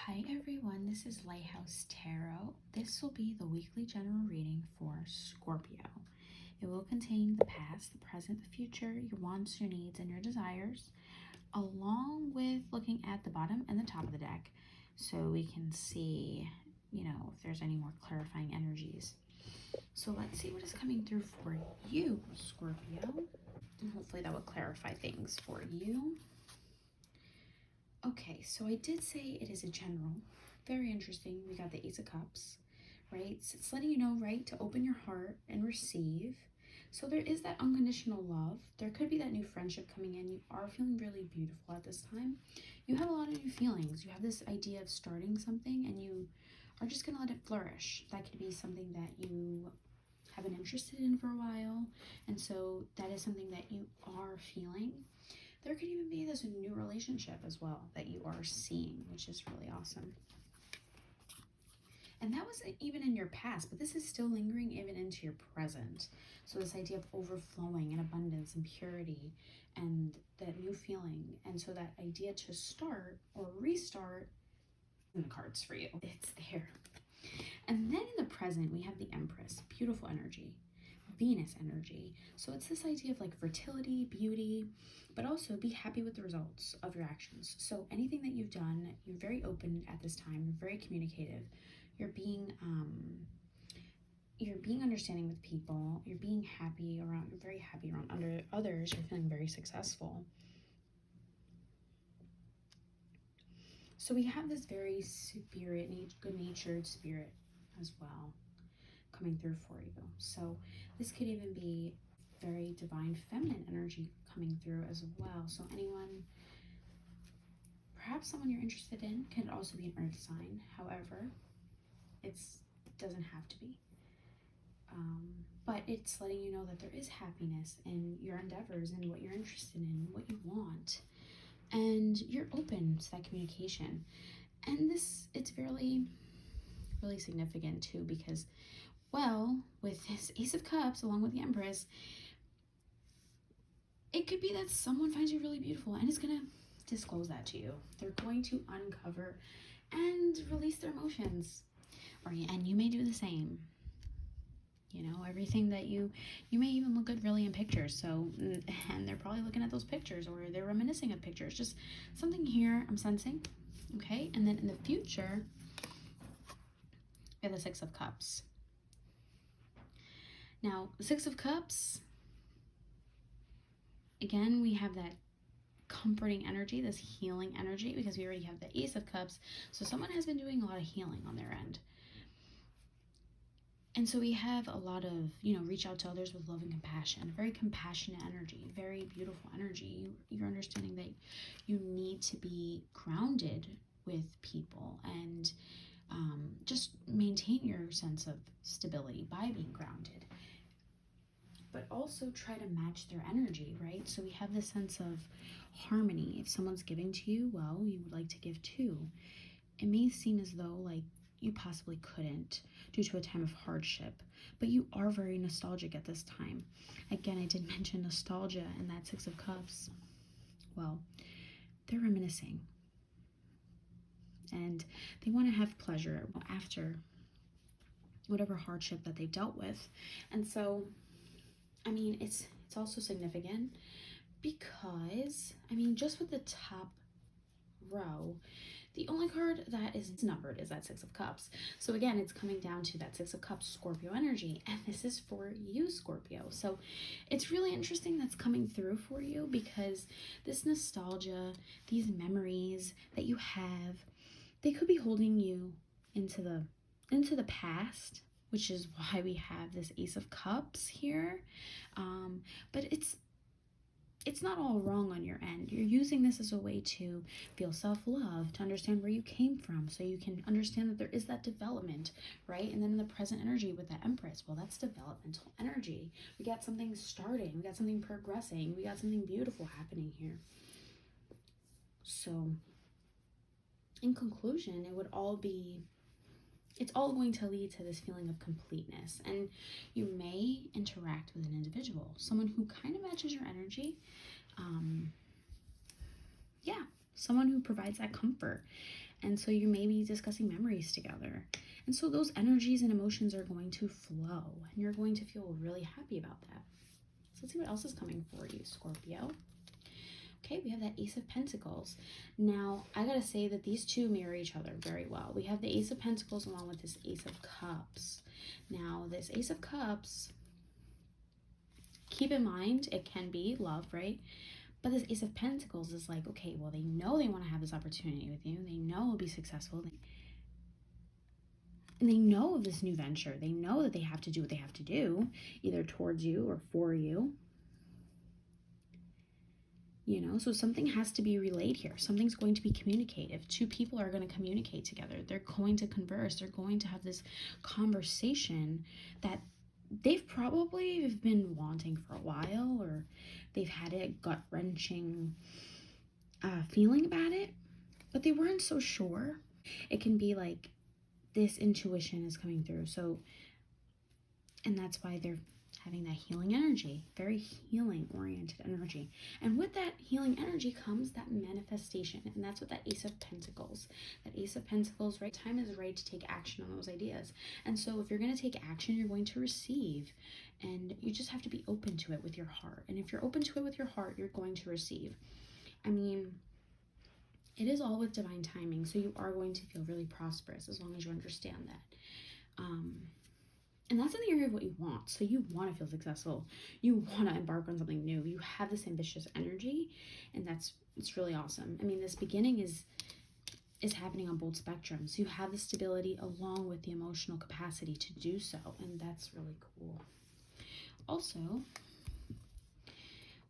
Hi everyone, this is Lighthouse Tarot. This will be the weekly general reading for Scorpio. It will contain the past, the present, the future, your wants, your needs, and your desires, along with looking at the bottom and the top of the deck so we can see, if there's any more clarifying energies. So let's see what is coming through for you, Scorpio. And hopefully that will clarify things for you. Okay, so I did say it is a general. Very interesting. We got the Ace of Cups, right? So it's letting you know, right, to open your heart and receive. So there is that unconditional love. There could be that new friendship coming in. You are feeling really beautiful at this time. You have a lot of new feelings. You have this idea of starting something and you are just going to let it flourish. That could be something that you have been interested in for a while. And so that is something that you are feeling. There could even be this new relationship as well that you are seeing, which is really awesome. And that wasn't even in your past, but this is still lingering even into your present. So this idea of overflowing and abundance and purity and that new feeling. And so that idea to start or restart in the cards for you. It's there. And then in the present, we have the Empress, beautiful energy. Venus energy. So it's this idea of like fertility, beauty, but also be happy with the results of your actions. So anything that you've done, you're very open at this time, you're very communicative, you're being understanding with people, you're being happy around, you're very happy around under others, you're feeling very successful. So we have this very good-natured spirit as well coming through for you. So this could even be very divine feminine energy coming through as well. So anyone, perhaps someone you're interested in, can also be an earth sign. However, it doesn't have to be. But it's letting you know that there is happiness in your endeavors and what you're interested in, what you want. And you're open to that communication. And it's really, really significant too, because well, with this Ace of Cups, along with the Empress, it could be that someone finds you really beautiful and is going to disclose that to you. They're going to uncover and release their emotions. And you may do the same. Everything that you may even look good really in pictures. So, and they're probably looking at those pictures or they're reminiscing of pictures. Just something here I'm sensing. Okay. And then in the future, we have the Six of Cups. Now, the Six of Cups, again, we have that comforting energy, this healing energy, because we already have the Ace of Cups. So someone has been doing a lot of healing on their end. And so we have a lot of, reach out to others with love and compassion, very compassionate energy, very beautiful energy. You're understanding that you need to be grounded with people and just maintain your sense of stability by being grounded. But also try to match their energy, right? So we have this sense of harmony. If someone's giving to you, well, you would like to give too. It may seem as though like you possibly couldn't due to a time of hardship, but you are very nostalgic at this time. Again, I did mention nostalgia and that Six of Cups. Well, they're reminiscing and they want to have pleasure after whatever hardship that they've dealt with. And so it's also significant because, just with the top row, the only card that is numbered is that Six of Cups. So again, it's coming down to that Six of Cups Scorpio energy, and this is for you, Scorpio. So it's really interesting that's coming through for you because this nostalgia, these memories that you have, they could be holding you into the past, which is why we have this Ace of Cups here. But it's not all wrong on your end. You're using this as a way to feel self-love, to understand where you came from, so you can understand that there is that development, right? And then in the present energy with the Empress, well, that's developmental energy. We got something starting, we got something progressing, we got something beautiful happening here. So in conclusion, it's all going to lead to this feeling of completeness. And you may interact with an individual, someone who kind of matches your energy. Someone who provides that comfort And so you may be discussing memories together. And so those energies and emotions are going to flow, and you're going to feel really happy about that. So let's see what else is coming for you, Scorpio. Okay, we have that Ace of Pentacles. Now, I gotta say that these two mirror each other very well. We have the Ace of Pentacles along with this Ace of Cups. Now, this Ace of Cups, keep in mind, it can be love, right? But this Ace of Pentacles is like, okay, well, they know they want to have this opportunity with you. They know it'll be successful. And they know of this new venture. They know that they have to do what they have to do, either towards you or for you. You know, so something has to be relayed here. Something's going to be communicative. Two people are going to communicate together. They're going to converse. They're going to have this conversation that they've probably been wanting for a while, or they've had a gut-wrenching feeling about it, but they weren't so sure. It can be like this intuition is coming through. So, and that's why they're having that healing energy, very healing oriented energy. And with that healing energy comes that manifestation. And that's what that Ace of Pentacles, right? Time is right to take action on those ideas. And so if you're going to take action, you're going to receive, and you just have to be open to it with your heart. And if you're open to it with your heart, you're going to receive. I mean, it is all with divine timing. So you are going to feel really prosperous as long as you understand that. And that's in the area of what you want. So you want to feel successful. You want to embark on something new. You have this ambitious energy, and it's really awesome. I mean, this beginning is happening on both spectrums. You have the stability along with the emotional capacity to do so, and that's really cool. Also,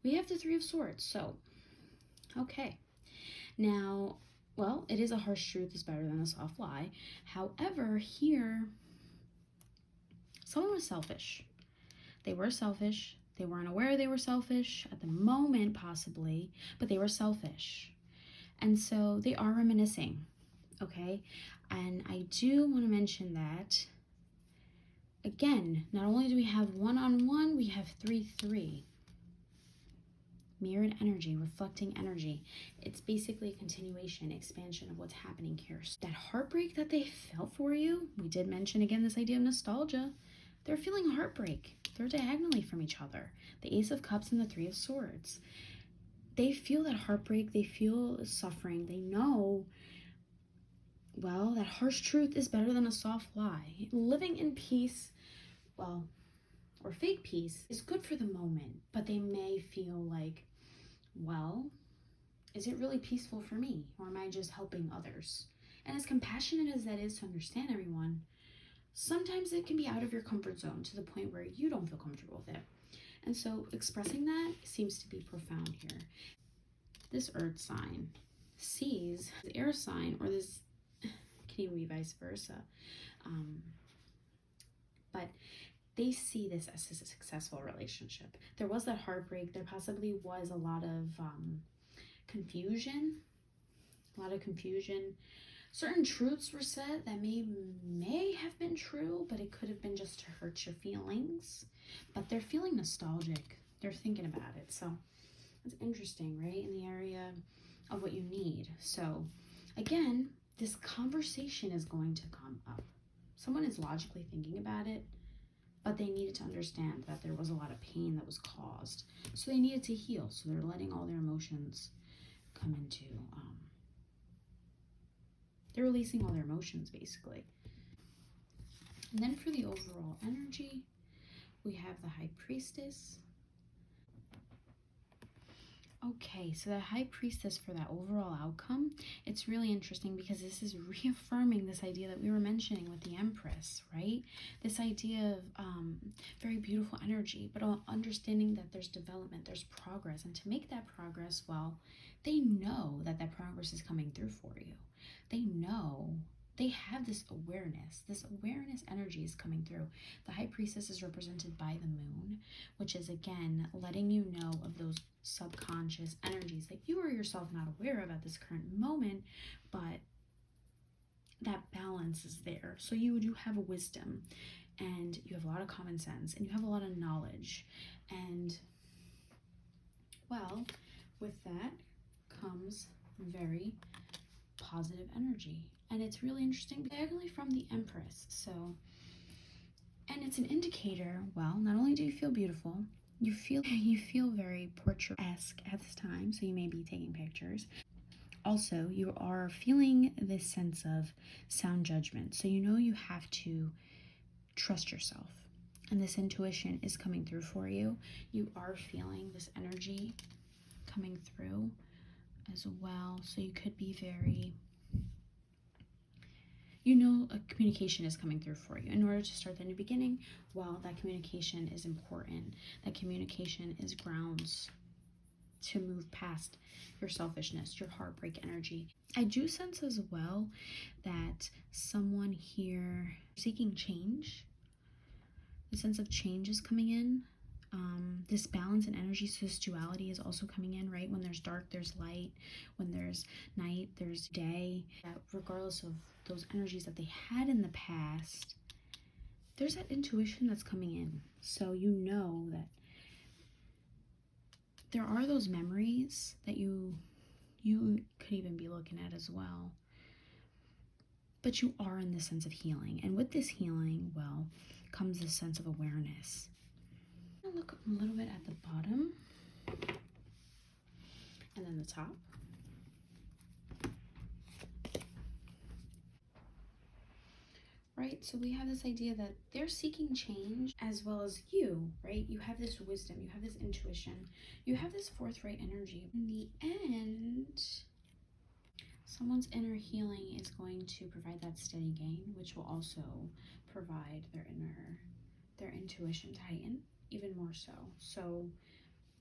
we have the Three of Swords. So, okay. Now, well, it is a harsh truth is better than a soft lie. However, here, someone was selfish. They were selfish. They weren't aware they were selfish at the moment, possibly, but they were selfish. And so they are reminiscing, okay? And I do want to mention that, again, not only do we have one-on-one, we have 3-3. Mirrored energy, reflecting energy. It's basically a continuation, expansion of what's happening here. So that heartbreak that they felt for you, we did mention again this idea of nostalgia. They're feeling heartbreak. They're diagonally from each other. The Ace of Cups and the Three of Swords. They feel that heartbreak. They feel suffering. They know, well, that harsh truth is better than a soft lie. Living in peace, well, or fake peace, is good for the moment. But they may feel like, well, is it really peaceful for me? Or am I just helping others? And as compassionate as that is to understand everyone, sometimes it can be out of your comfort zone to the point where you don't feel comfortable with it. And so expressing that seems to be profound here. This earth sign sees the air sign, or this can even be vice versa. But they see this as a successful relationship. There was that heartbreak. There possibly was a lot of confusion. Certain truths were said that may have been true, but it could have been just to hurt your feelings. But they're feeling nostalgic. They're thinking about it. So it's interesting, right? In the area of what you need. So again, this conversation is going to come up. Someone is logically thinking about it, but they needed to understand that there was a lot of pain that was caused. So they needed to heal. So they're letting all their emotions come into, they're releasing all their emotions, basically. And then for the overall energy, we have the High Priestess. Okay, so the High Priestess, for that overall outcome, it's really interesting because this is reaffirming this idea that we were mentioning with the Empress, right? This idea of very beautiful energy, but understanding that there's development, there's progress. And to make that progress, well, they know that that progress is coming through for you. They know, they have this awareness energy is coming through. The High Priestess is represented by the moon, which is, again, letting you know of those subconscious energies that you are yourself not aware of at this current moment, but that balance is there. So you do have a wisdom, and you have a lot of common sense, and you have a lot of knowledge. And, well, with that comes very positive energy. And it's really interesting, diagonally from the Empress. So, and it's an indicator, well, not only do you feel beautiful, you feel very portrait-esque at this time, so you may be taking pictures. Also, you are feeling this sense of sound judgment, so you know you have to trust yourself. And this intuition is coming through for you. You are feeling this energy coming through as well. So you could be very, you know, a communication is coming through for you. In order to start the new beginning, well, that communication is important. That communication is grounds to move past your selfishness, your heartbreak energy. I do sense as well that someone here seeking change, the sense of change is coming in. This balance and energy, so this duality is also coming in, right? When there's dark, there's light. When there's night, there's day. That regardless of those energies that they had in the past, there's that intuition that's coming in. So you know that there are those memories that you could even be looking at as well. But you are in this sense of healing. And with this healing, well, comes this sense of awareness. I'm gonna look a little bit at the bottom and then the top. Right, so we have this idea that they're seeking change as well as you, right? You have this wisdom, you have this intuition, you have this forthright energy. In the end, someone's inner healing is going to provide that steady gain, which will also provide their intuition to heighten even more so. So,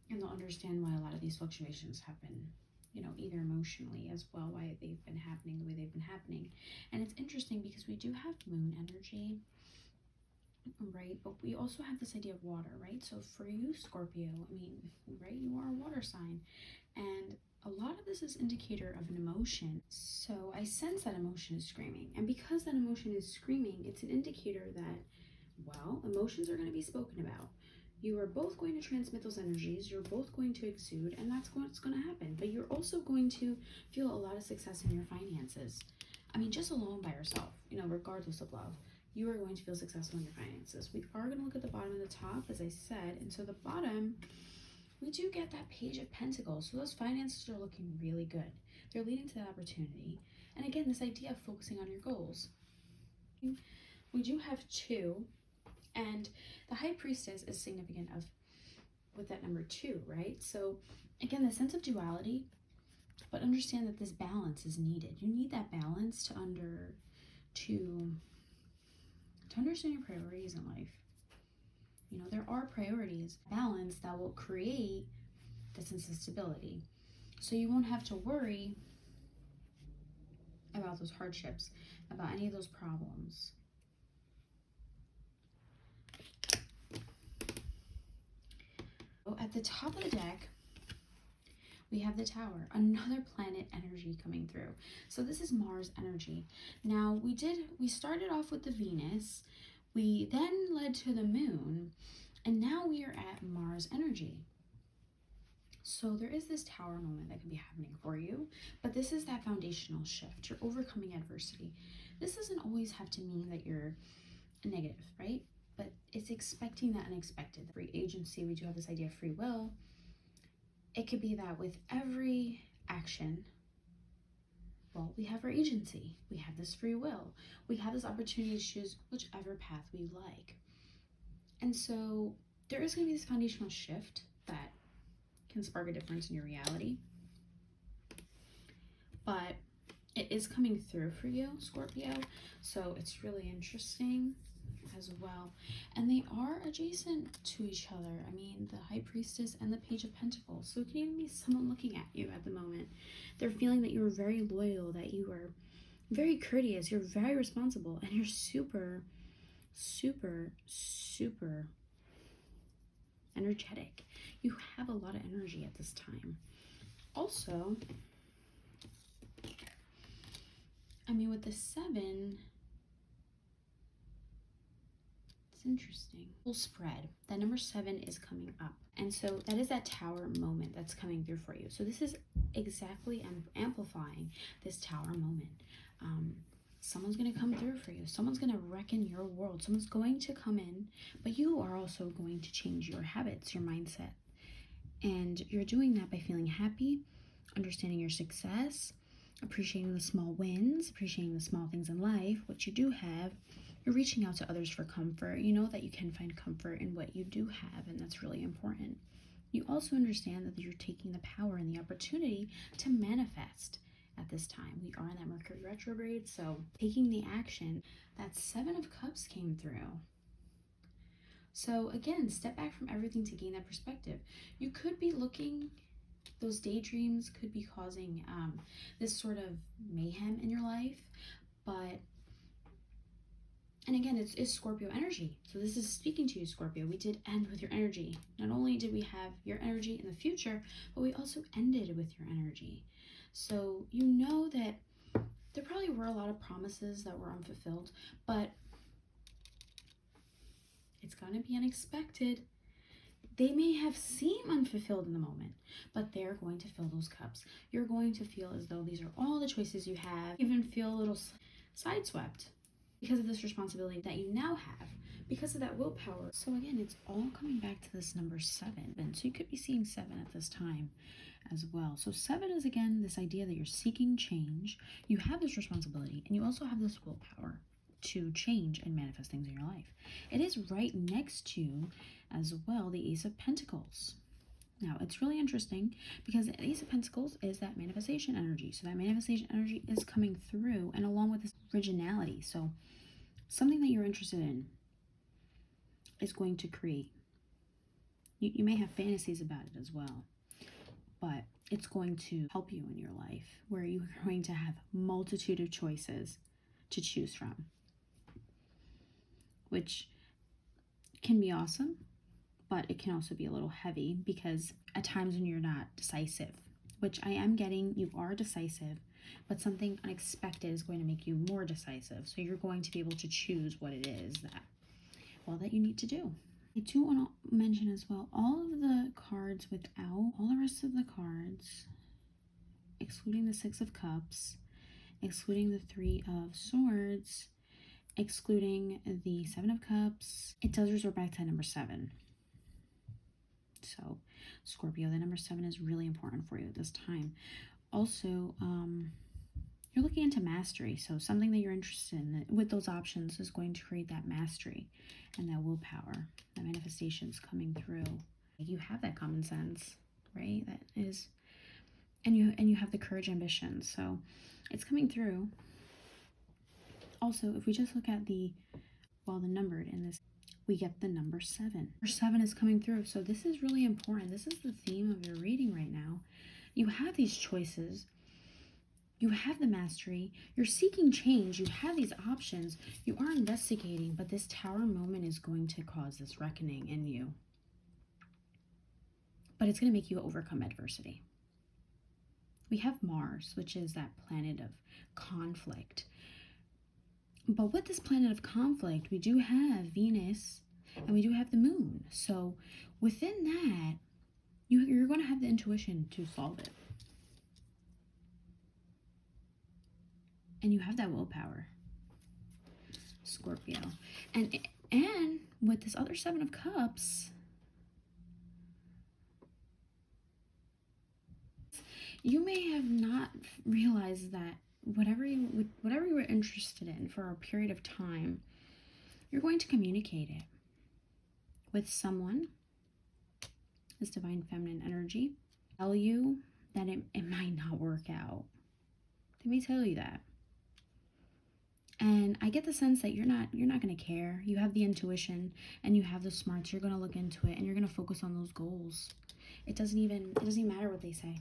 and they'll understand why a lot of these fluctuations have been, you know, either emotionally as well, why they've been happening the way they've been happening. And it's interesting because we do have moon energy, right? But we also have this idea of water, right? So for you, Scorpio, I mean, right, you are a water sign. And a lot of this is indicator of an emotion. So I sense that emotion is screaming. And because that emotion is screaming, it's an indicator that, well, emotions are going to be spoken about. You are both going to transmit those energies, you're both going to exude, and that's what's going to happen. But you're also going to feel a lot of success in your finances. I mean, just alone by yourself, you know, regardless of love, you are going to feel successful in your finances. We are going to look at the bottom and the top, as I said. And so the bottom, we do get that Page of Pentacles. So those finances are looking really good. They're leading to that opportunity. And again, this idea of focusing on your goals. We do have 2. And the High Priestess is significant of with that number 2, right? So again, the sense of duality, but understand that this balance is needed. You need that balance to understand your priorities in life. You know, there are priorities, balance that will create the sense of stability. So you won't have to worry about those hardships, about any of those problems. At the top of the deck, we have the Tower, another planet energy coming through. So this is Mars energy. Now we started off with the Venus, we then led to the Moon, and now we are at Mars energy. So there is this Tower moment that can be happening for you, but this is that foundational shift. You're overcoming adversity. This doesn't always have to mean that you're negative, right? But it's expecting that unexpected. Free agency, we do have this idea of free will. It could be that with every action, well, we have our agency. We have this free will. We have this opportunity to choose whichever path we like. And so there is going to be this foundational shift that can spark a difference in your reality. But it is coming through for you, Scorpio. So it's really interesting as well. And they are adjacent to each other. I mean, the High Priestess and the Page of Pentacles. So it can even be someone looking at you at the moment. They're feeling that you're very loyal, that you are very courteous, you're very responsible, and you're super, super, super energetic. You have a lot of energy at this time. Also, I mean, with the 7, It's interesting. Full spread. That number 7 is coming up. And so that is that tower moment that's coming through for you. So this is exactly amplifying this tower moment. Someone's going to come through for you. Someone's going to wreck in your world. Someone's going to come in, but you are also going to change your habits, your mindset. And you're doing that by feeling happy, understanding your success, appreciating the small wins, appreciating the small things in life, what you do have. You're reaching out to others for comfort. You know that you can find comfort in what you do have, and that's really important. You also understand that you're taking the power and the opportunity to manifest at this time. We are in that Mercury retrograde, so taking the action. That 7 of Cups came through. So again, step back from everything to gain that perspective. You could be looking, those daydreams could be causing this sort of mayhem in your life, but, and again, it's Scorpio energy. So this is speaking to you, Scorpio. We did end with your energy. Not only did we have your energy in the future, but we also ended with your energy. So you know that there probably were a lot of promises that were unfulfilled, but it's going to be unexpected. They may have seemed unfulfilled in the moment, but they're going to fill those cups. You're going to feel as though these are all the choices you have. Even feel a little sideswept because of this responsibility that you now have, because of that willpower. So again, it's all coming back to this number 7. And so you could be seeing 7 at this time as well. So 7 is, again, this idea that you're seeking change. You have this responsibility, and you also have this willpower to change and manifest things in your life. It is right next to, as well, the Ace of Pentacles. Now, it's really interesting because the Ace of Pentacles is that manifestation energy. So that manifestation energy is coming through, and along with this originality. So something that you're interested in is going to create. You may have fantasies about it as well, but it's going to help you in your life, where you're going to have multitude of choices to choose from, which can be awesome, but it can also be a little heavy because at times when you're not decisive, which I am getting, you are decisive, but something unexpected is going to make you more decisive. So you're going to be able to choose what it is that you need to do. I do want to mention as well, all of the cards without, all the rest of the cards, excluding the 6 of Cups, excluding the 3 of Swords, excluding the 7 of Cups, it does resort back to number 7. So Scorpio, the number 7 is really important for you at this time. Also, you're looking into mastery. So something that you're interested in with those options is going to create that mastery and that willpower. That manifestation's coming through. You have that common sense, right? That is, and you have the courage, ambition. So it's coming through. Also, if we just look at the numbered in this, we get the number 7. Number 7 is coming through. So this is really important. This is the theme of your reading right now. You have these choices. You have the mastery. You're seeking change. You have these options. You are investigating, but this tower moment is going to cause this reckoning in you. But it's going to make you overcome adversity. We have Mars, which is that planet of conflict. But with this planet of conflict, we do have Venus and we do have the moon. So within that, you're going to have the intuition to solve it. And you have that willpower, Scorpio. And with this other 7 of Cups, you may have not realized that whatever you were interested in for a period of time, you're going to communicate it with someone, this divine feminine energy, tell you that it might not work out. They may tell you that. And I get the sense that you're not going to care. You have the intuition and you have the smarts. You're going to look into it and you're going to focus on those goals. It doesn't even matter what they say.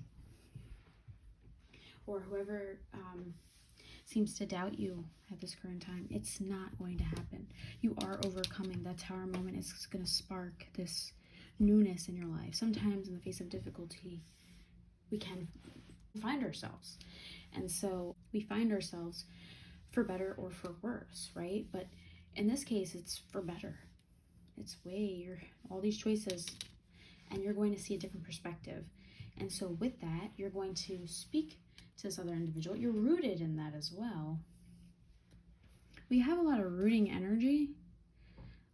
Or whoever seems to doubt you at this current time. It's not going to happen. You are overcoming. That tower moment is going to spark this newness in your life. Sometimes in the face of difficulty, we can find ourselves. And so we find ourselves for better or for worse, right? But in this case, it's for better. It's you're all these choices, and you're going to see a different perspective. And so with that, you're going to speak to this other individual. You're rooted in that as well. We have a lot of rooting energy,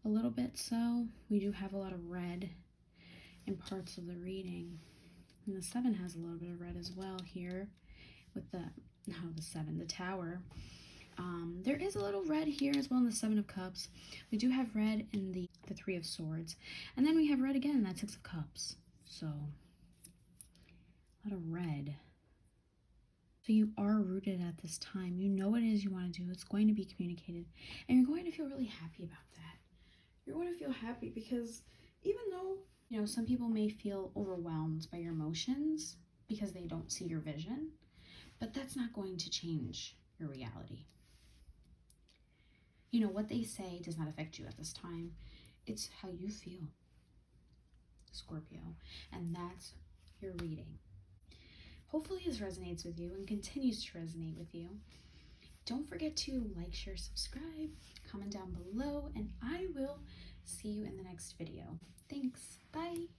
a little bit so. We do have a lot of red in parts of the reading. And the 7 has a little bit of red as well here with the 7, the Tower. There is a little red here as well in the 7 of Cups. We do have red in the 3 of Swords. And then we have red again in that 6 of Cups. So, a lot of red. So you are rooted at this time. You know what it is you want to do. It's going to be communicated. And you're going to feel really happy about that. You're going to feel happy because even though, you know, some people may feel overwhelmed by your emotions because they don't see your vision, but that's not going to change your reality. You know, what they say does not affect you at this time. It's how you feel, Scorpio. And that's your reading. Hopefully this resonates with you and continues to resonate with you. Don't forget to like, share, subscribe, comment down below, and I will see you in the next video. Thanks. Bye.